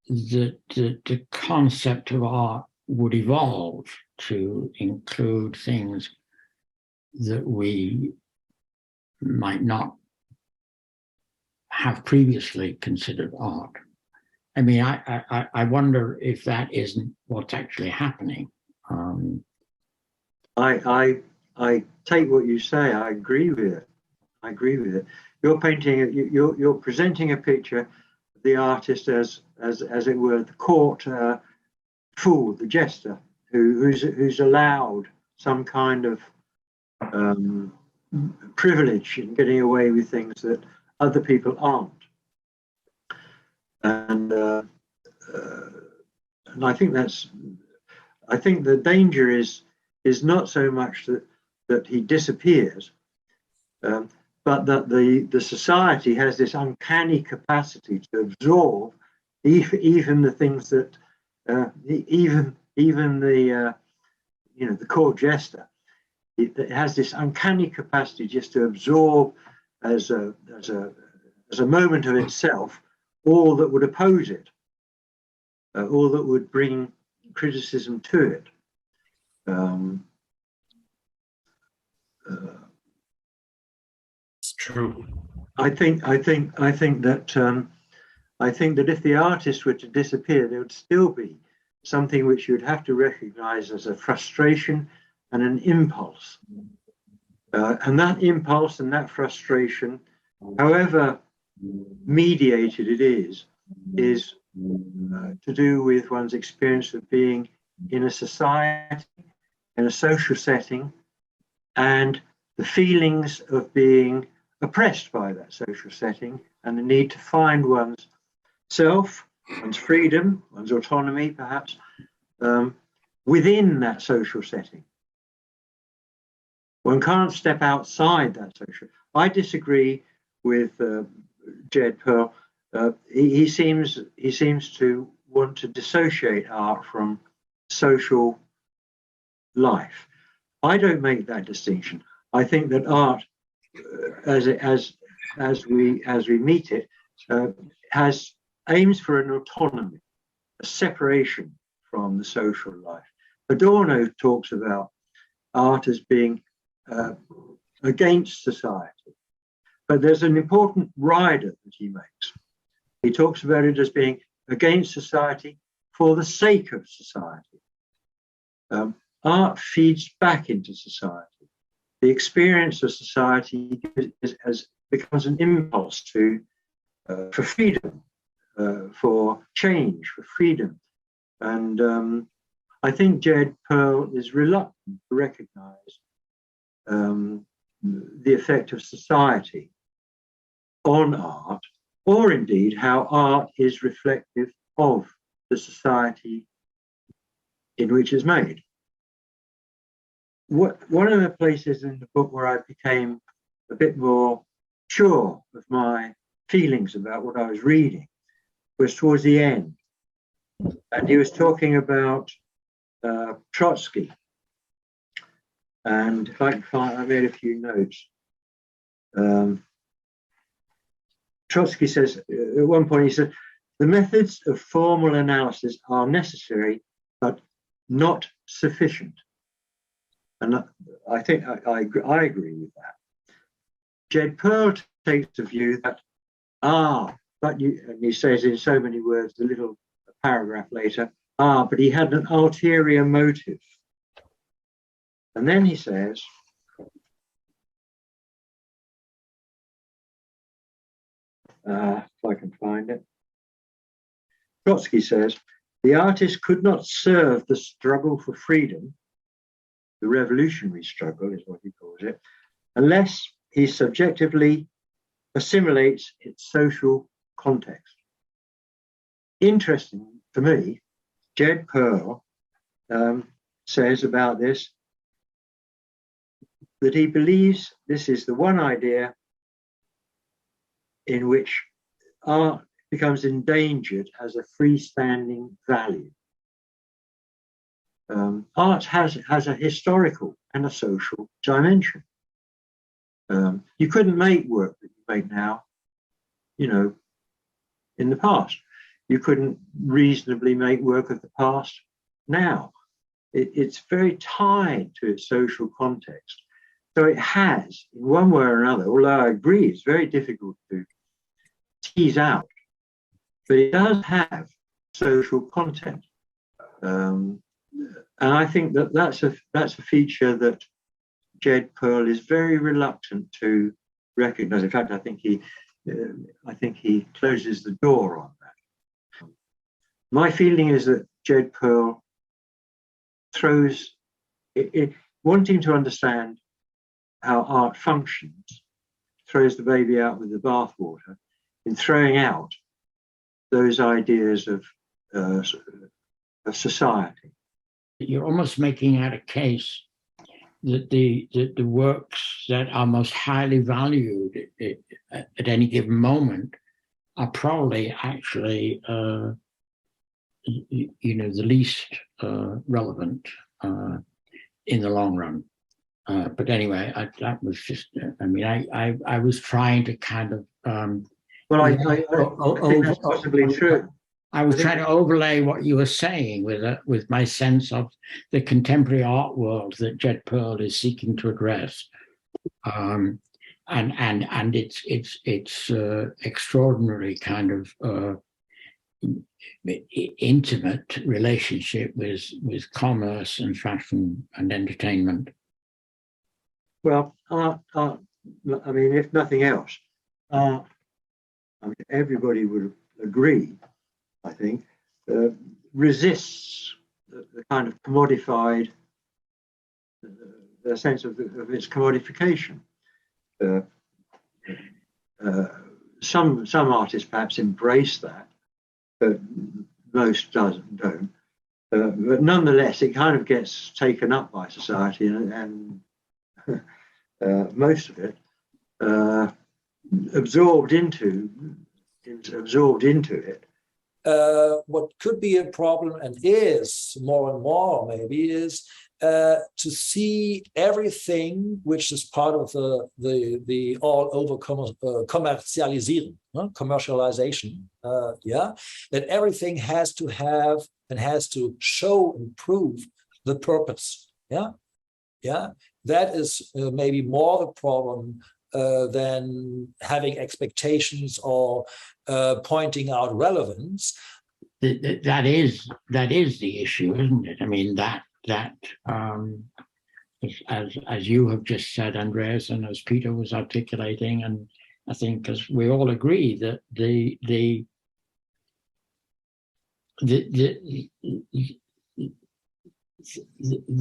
that the concept of art would evolve to include things that we might not have previously considered art? I mean, I wonder if that isn't what's actually happening. I take what you say. I agree with it. I agree with it. You're painting. You're presenting a picture of the artist as it were the court fool, the jester, who's allowed some kind of privilege in getting away with things that other people aren't. And I think the danger is not so much that he disappears, but that the society has this uncanny capacity to absorb even the things that even the the court jester. It has this uncanny capacity just to absorb as a moment of itself all that would oppose it, all that would bring criticism to it. It's true. I think that if the artist were to disappear, there would still be something which you'd have to recognize as a frustration and an impulse. And that impulse and that frustration, however mediated it is to do with one's experience of being in a society, in a social setting, and the feelings of being oppressed by that social setting, and the need to find one's self, one's freedom, one's autonomy, perhaps, within that social setting. One can't step outside that social. I disagree with Jed Perl. He seems to want to dissociate art from social life. I don't make that distinction. I think that art, as we meet it, has aims for an autonomy, a separation from the social life. Adorno talks about art as being against society, but there's an important rider that he makes. He talks about it as being against society for the sake of society. Art feeds back into society. The experience of society becomes an impulse for freedom, for change, for freedom. And I think Jed Perl is reluctant to recognize the effect of society on art, or indeed how art is reflective of the society in which it's made. One of the places in the book where I became a bit more sure of my feelings about what I was reading was towards the end. And he was talking about Trotsky. And if I can find, I made a few notes. Trotsky says, at one point he said, the methods of formal analysis are necessary, but not sufficient. And I think I agree with that. Jed Perl takes the view that, and he says in so many words, a little paragraph later, but he had an ulterior motive. And then he says, if I can find it, Trotsky says, the artist could not serve the struggle for freedom, the revolutionary struggle is what he calls it, unless he subjectively assimilates its social context. Interesting for me, Jed Perl says about this that he believes this is the one idea in which art becomes endangered as a freestanding value. Art has a historical and a social dimension. You couldn't make work that you make now, in the past. You couldn't reasonably make work of the past now. It's very tied to its social context. So it has, in one way or another, although I agree it's very difficult to tease out, but it does have social content. And I think that's a feature that Jed Perl is very reluctant to recognize. In fact, I think he closes the door on that. My feeling is that Jed Perl throws, wanting to understand how art functions, throws the baby out with the bathwater in throwing out those ideas of society. You're almost making out a case that the works that are most highly valued at any given moment are probably actually the least relevant in the long run. But anyway, that was just, I was trying to kind of I think that's possibly true. I was trying to overlay what you were saying with my sense of the contemporary art world that Jed Perl is seeking to address, and its extraordinary kind of intimate relationship with commerce and fashion and entertainment. Well, art, I mean, if nothing else, art, I mean, everybody would agree, I think, resists the kind of commodified, the sense of its commodification. Some artists perhaps embrace that, but most don't. But nonetheless, it kind of gets taken up by society, and most of it absorbed into it. What could be a problem, and is more and more maybe, is to see everything which is part of the all over commercialization, that everything has to have and has to show and prove the purpose. That is maybe more the problem than having expectations or pointing out relevance. That is the issue, isn't it? I mean, that as you have just said, Andreas, and as Peter was articulating, and I think as we all agree, that the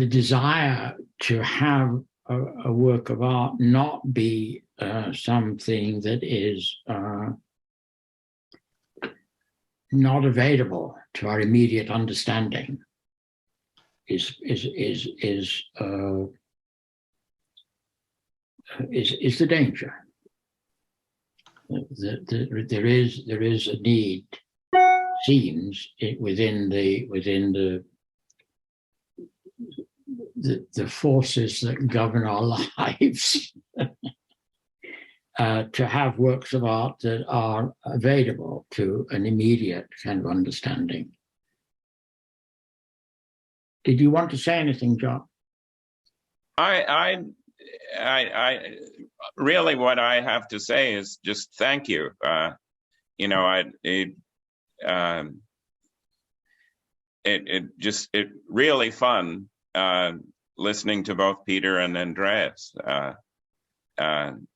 desire to have a work of art not be something that is not available to our immediate understanding is the danger. There is a need, seems, within the forces that govern our lives to have works of art that are available to an immediate kind of understanding. Did you want to say anything, Jock? I really, what I have to say is just thank you. It really fun listening to both Peter and Andreas. And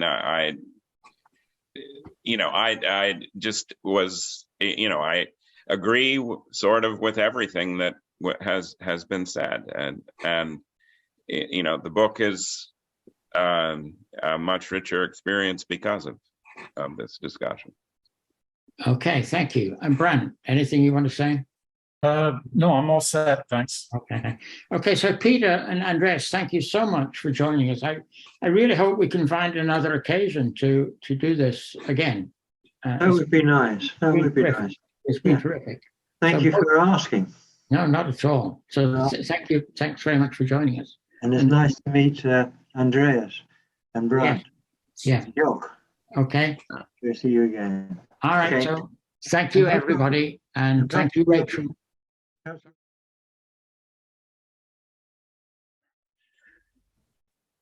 I just was, I agree sort of with everything that has been said, and the book is a much richer experience because of this discussion. Okay, thank you. And Brandt, anything you want to say? No, I'm all set. Thanks. Okay. So Peter and Andreas, thank you so much for joining us. I really hope we can find another occasion to do this again. That would be nice. That would be nice. It's been terrific. Thank you for asking. No, not at all. So thank you. Thanks very much for joining us. And it's nice to meet Andreas and Brandt. Yeah. Jock. Okay. We'll see you again. All right. Okay. So thank you, everybody. And thank you, Rachel.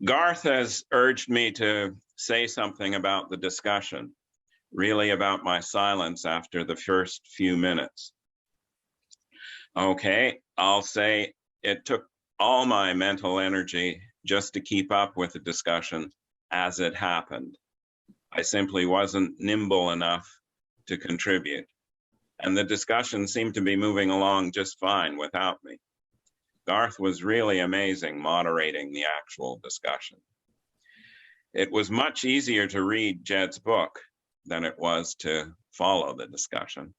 Garth has urged me to say something about the discussion, really about my silence after the first few minutes. Okay, I'll say it took all my mental energy just to keep up with the discussion as it happened. I simply wasn't nimble enough to contribute, and the discussion seemed to be moving along just fine without me. Garth was really amazing moderating the actual discussion. It was much easier to read Jed's book than it was to follow the discussion.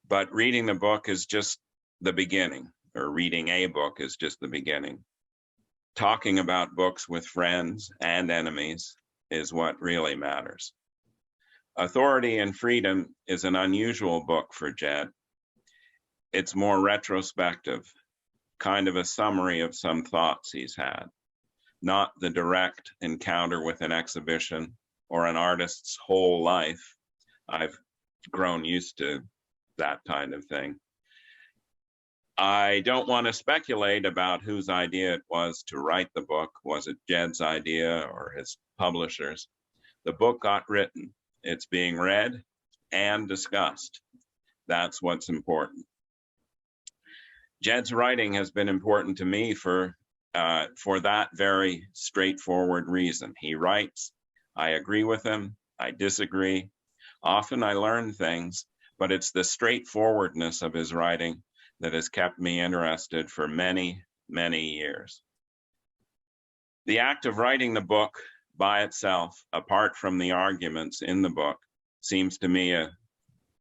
But reading the book is just the beginning, or reading a book is just the beginning. Talking about books with friends and enemies is what really matters. Authority and Freedom is an unusual book for Jed. It's more retrospective, kind of a summary of some thoughts he's had, not the direct encounter with an exhibition or an artist's whole life. I've grown used to that kind of thing. I don't want to speculate about whose idea it was to write the book. Was it Jed's idea or his publisher's? The book got written. It's being read and discussed. That's what's important. Jed's writing has been important to me for that very straightforward reason. He writes, I agree with him, I disagree. Often I learn things, but it's the straightforwardness of his writing that has kept me interested for many, many years. The act of writing the book by itself, apart from the arguments in the book, seems to me an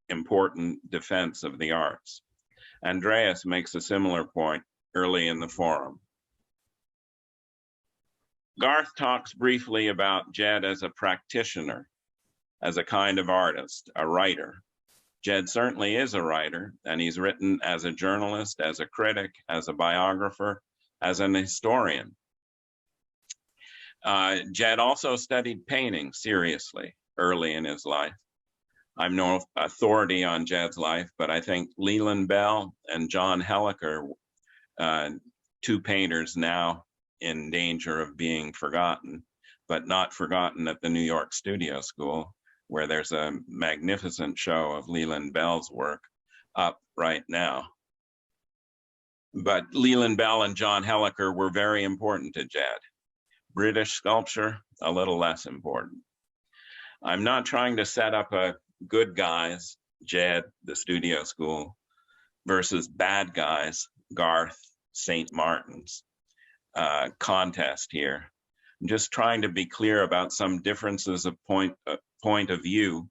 important defense of the arts. Andreas makes a similar point early in the forum. Garth talks briefly about Jed as a practitioner, as a kind of artist, a writer. Jed certainly is a writer, and he's written as a journalist, as a critic, as a biographer, as an historian. Jed also studied painting seriously early in his life. I'm no authority on Jed's life, but I think Leland Bell and John Helliker, two painters now in danger of being forgotten, but not forgotten at the New York Studio School, where there's a magnificent show of Leland Bell's work up right now. But Leland Bell and John Helliker were very important to Jed. British sculpture, a little less important. I'm not trying to set up a good guys, Jed, the Studio School, versus bad guys, Garth, St. Martin's contest here. I'm just trying to be clear about some differences of point of view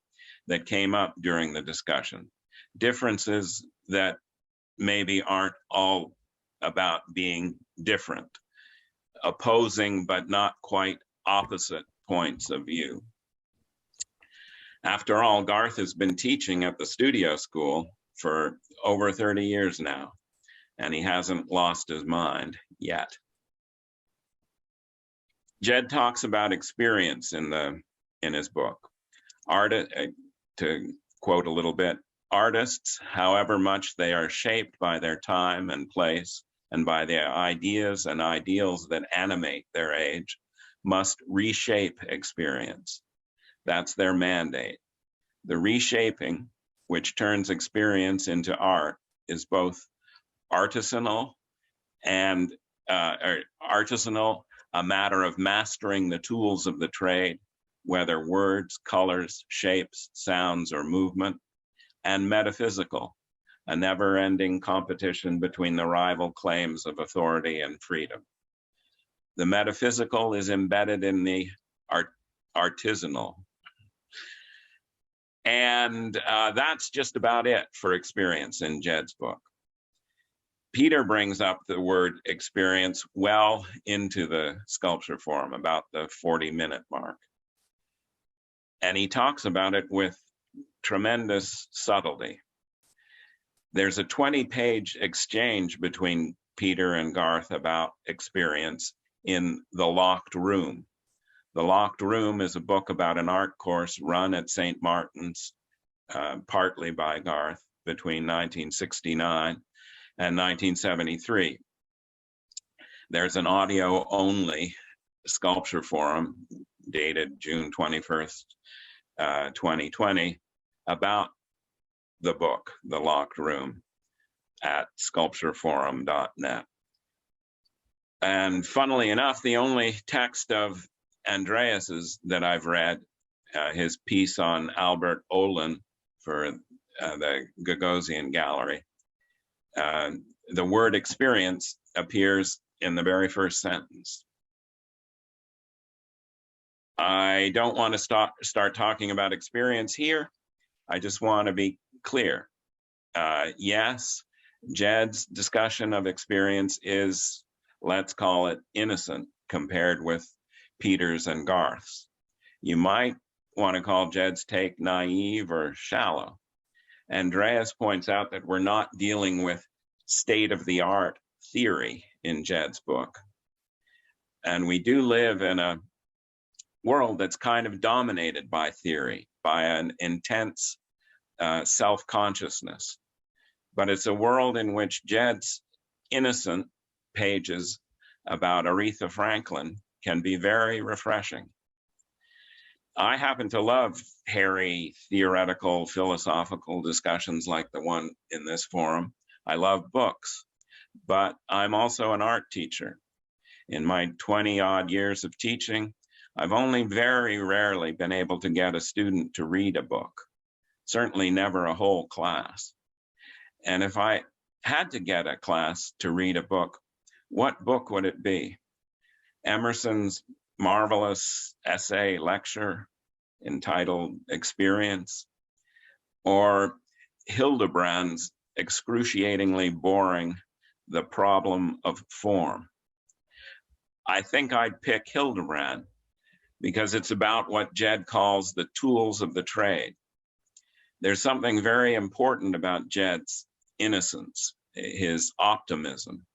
that came up during the discussion. Differences that maybe aren't all about being different, opposing but not quite opposite points of view. After all, Garth has been teaching at the Studio School for over 30 years now, and he hasn't lost his mind yet. Jed talks about experience in his book. To quote a little bit, artists, however much they are shaped by their time and place and by the ideas and ideals that animate their age, must reshape experience. That's their mandate. The reshaping, which turns experience into art, is both artisanal and a matter of mastering the tools of the trade, whether words, colors, shapes, sounds, or movement, and metaphysical, a never-ending competition between the rival claims of authority and freedom. The metaphysical is embedded in the artisanal. And that's just about it for experience in Jed's book. Peter brings up the word experience well into the sculpture forum, about the 40-minute mark. And he talks about it with tremendous subtlety. There's a 20-page exchange between Peter and Garth about experience in The Locked Room. The Locked Room is a book about an art course run at St. Martin's, partly by Garth, between 1969 and 1973. There's an audio-only sculpture forum dated June 21st, 2020, about the book, The Locked Room, at sculptureforum.net. And funnily enough, the only text of Andreas's that I've read, his piece on Albert Olin for the Gagosian Gallery, the word experience appears in the very first sentence. I don't want to start talking about experience here. I just want to be clear. Yes, Jed's discussion of experience is, let's call it, innocent compared with Peter's and Garth's. You might want to call Jed's take naive or shallow. Andreas points out that we're not dealing with state-of-the-art theory in Jed's book. And we do live in a world that's kind of dominated by theory, by an intense self-consciousness. But it's a world in which Jed's innocent pages about Aretha Franklin can be very refreshing. I happen to love hairy, theoretical, philosophical discussions like the one in this forum. I love books, but I'm also an art teacher. In my 20-odd years of teaching, I've only very rarely been able to get a student to read a book, certainly never a whole class. And if I had to get a class to read a book, what book would it be? Emerson's marvelous essay lecture entitled Experience, or Hildebrand's excruciatingly boring The Problem of Form? I think I'd pick Hildebrand because it's about what Jed calls the tools of the trade. There's something very important about Jed's innocence, his optimism.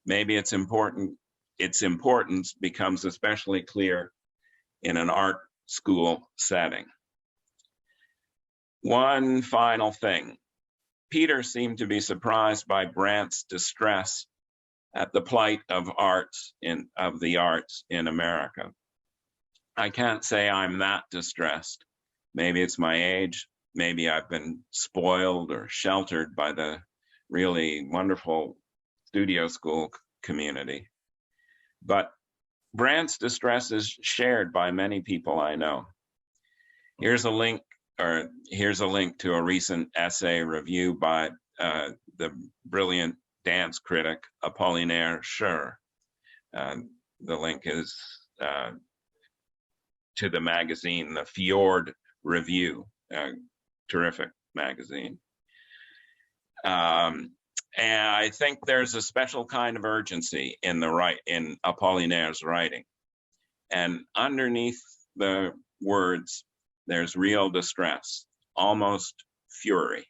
Maybe its importance becomes especially clear in an art school setting. One final thing. Peter seemed to be surprised by Brandt's distress at the plight of the arts in America. I can't say I'm that distressed. Maybe it's my age. Maybe I've been spoiled or sheltered by the really wonderful studio school community. But Brandt's distress is shared by many people I know. Here's a link to a recent essay review by the brilliant dance critic Apollinaire Schur. The link is to the magazine, the Fjord Review, terrific magazine. And I think there's a special kind of urgency in Apollinaire's writing. And underneath the words, there's real distress, almost fury.